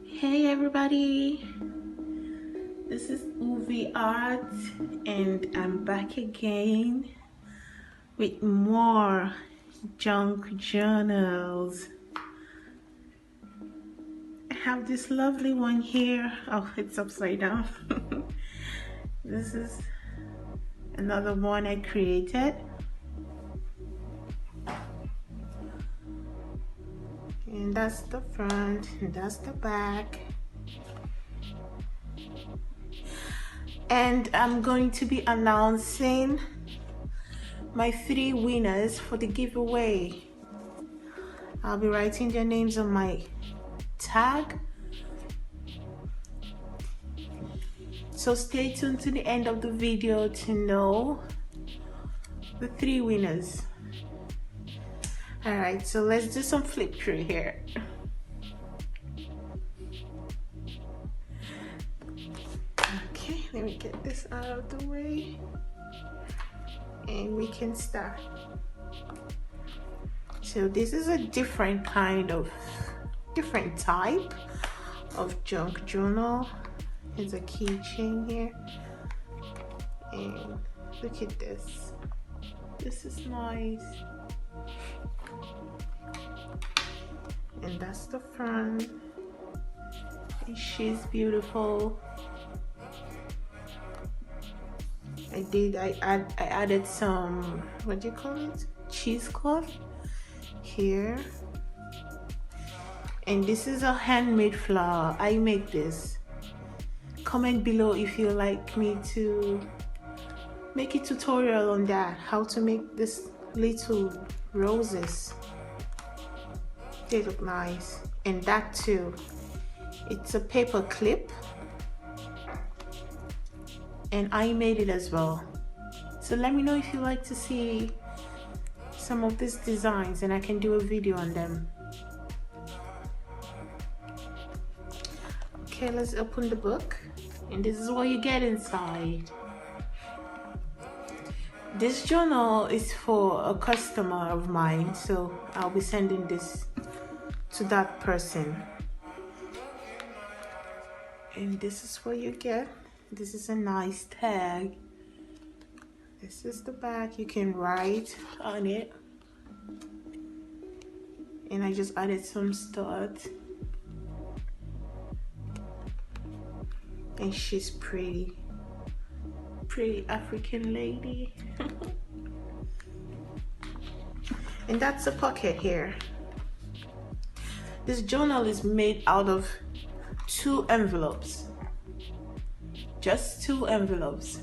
Hey everybody, this is UVIE Art and I'm back again with more junk journals. I have this lovely one here. Oh, it's upside down. This is another one I created. And that's the front and that's the back. And I'm going to be announcing my 3 winners for the giveaway. I'll be writing their names on my tag. So stay tuned to the end of the video to know the 3 winners. Alright, so let's do some flip through here. Okay, let me get this out of the way and we can start. So this is a different type of junk journal. There's a keychain here and look at this. This is nice. And that's the front. And she's beautiful. I added some, what do you call it? Cheesecloth here. And this is a handmade flower. I make this. Comment below if you like me to make a tutorial on that, how to make this little roses. They look nice. And that too, it's a paper clip and I made it as well. So let me know if you like to see some of these designs and I can do a video on them. Okay, let's open the book and this is what you get inside. This journal is for a customer of mine, so I'll be sending this to that person. And this is what you get. This is a nice tag. This is the back. You can write on it. And I just added some studs. And she's pretty African lady. And that's a pocket here. This journal is made out of 2 envelopes. Just 2 envelopes.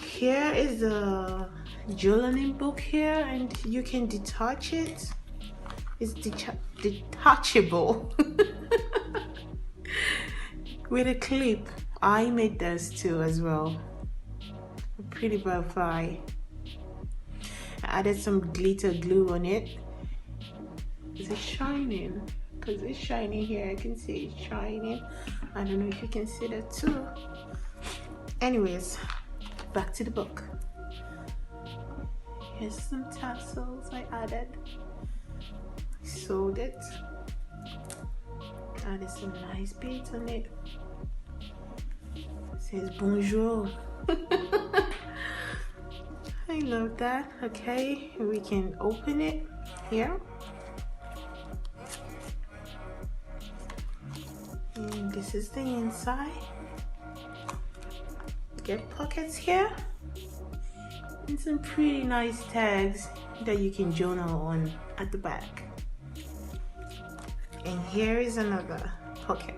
Here is the journaling book here and you can detach it. It's detachable. With a clip. I made this too as well. A pretty butterfly. I added some glitter glue on it. Is it shining? Because it's shining here. I can see it shining. I don't know if you can see that too. Anyways, back to the book. Here's some tassels I added. I sewed it. Added some nice beads on it. It says bonjour. I love that. Okay, we can open it here. And this is the inside. Get pockets here. And some pretty nice tags that you can journal on at the back. And here is another pocket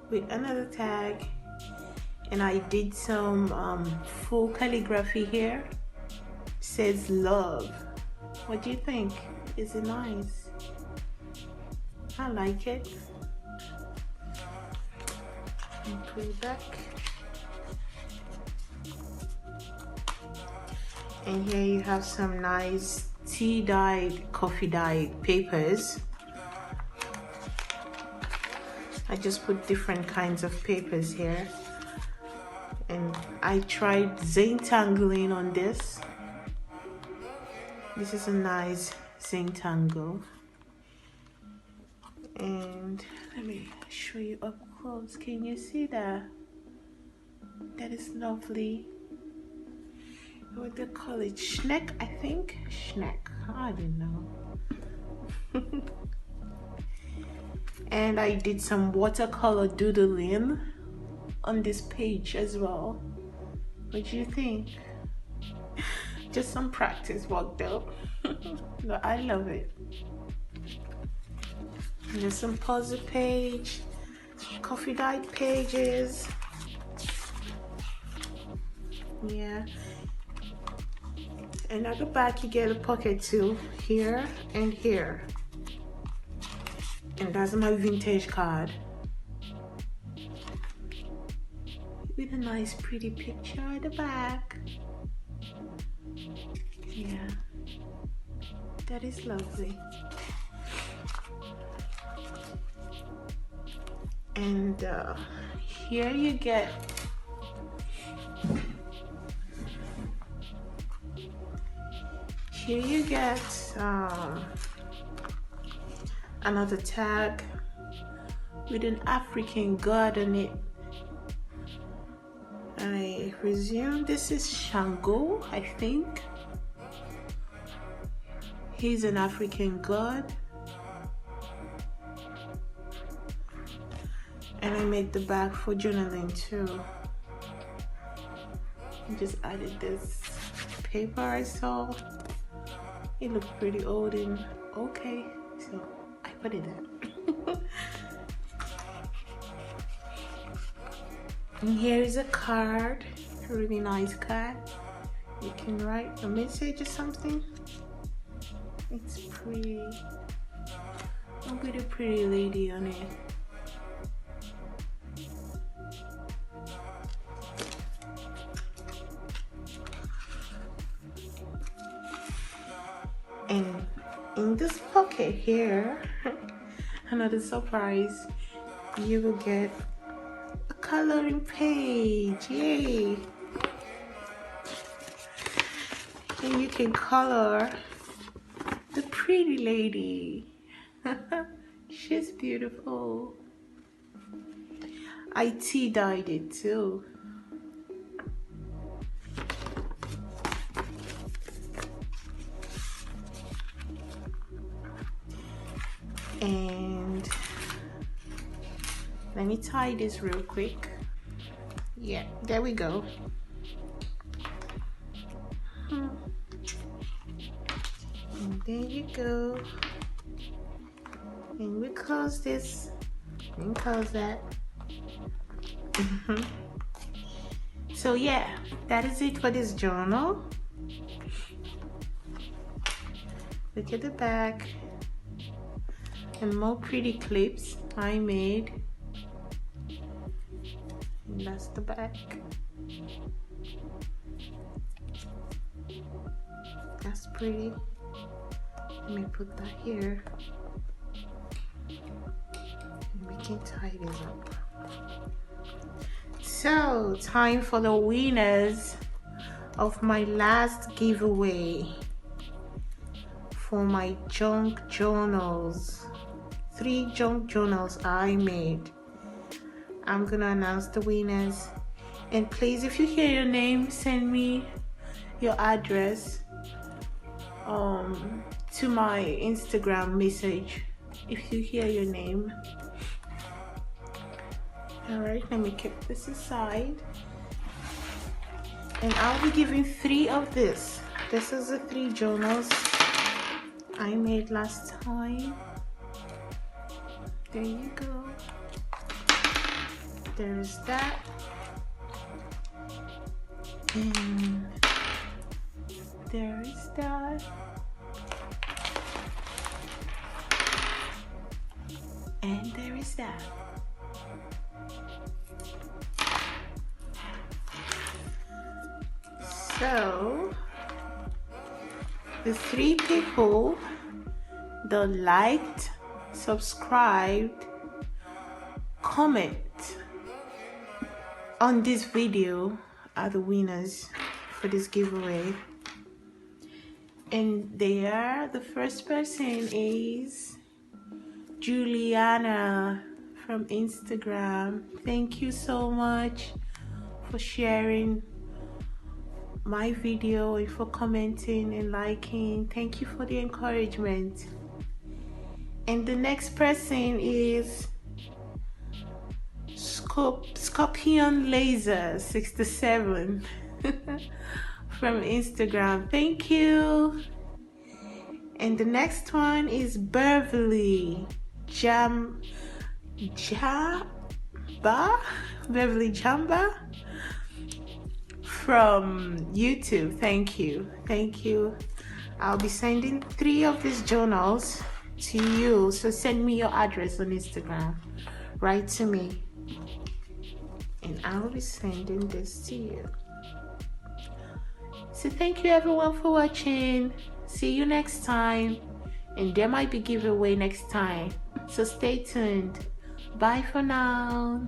with another tag. And I did some full calligraphy here. It says love. What do you think? Is it nice? I like it. And put it back. And here you have some nice tea dyed, coffee dyed papers. I just put different kinds of papers here. And I tried Zane tangling on this. This is a nice Zintango. And let me show you up close. Can you see that? That is lovely. What do they call it? Schneck, I think? Schneck. I don't know. And I did some watercolor doodling on this page as well. What do you think? Just some practice work though. But I love it. And there's some puzzle page, coffee dyed pages. Yeah. And at the back you get a pocket too, here and here. And that's my vintage card. With a nice pretty picture at the back. Yeah, that is lovely. And here you get another tag with an African god on it. I presume this is Shango, I think. He's an African god. And I made the back for journaling too. I just added this paper I saw. It looked pretty old and okay, so I put it there. And here is a card, a really nice card. You can write a message or something. It's pretty. Look at a pretty lady on it. And in this pocket here, another surprise, you will get a coloring page. Yay! And you can color the pretty lady. She's beautiful. I tea dyed it too. And let me tie this real quick. Yeah, there we go. And there you go. And we close this and close that. So yeah, that is it for this journal. Look at the back. And more pretty clips I made. And that's the back. That's pretty. Let me put that here. And we can tie this up. So, time for the winners of my last giveaway for my junk journals. 3 junk journals I made. I'm gonna announce the winners, and please, if you hear your name, send me your address to my Instagram message if you hear your name. All right, let me keep this aside, and I'll be giving 3 of this. This is the 3 journals I made last time. There you go. There's that. And there is that. And there is that. So, the 3 people that liked, subscribed, comment on this video are the winners for this giveaway. And there, the first person is Juliana from Instagram. Thank you so much for sharing my video and for commenting and liking. Thank you for the encouragement. And the next person is Scorpion Laser 67 from Instagram. Thank you. And the next one is Beverly Jamba from YouTube. Thank you. I'll be sending 3 of these journals to you, so send me your address on Instagram. Write to me and I'll be sending this to you. So thank you everyone for watching. See you next time, and there might be giveaway next time, so stay tuned. Bye for now.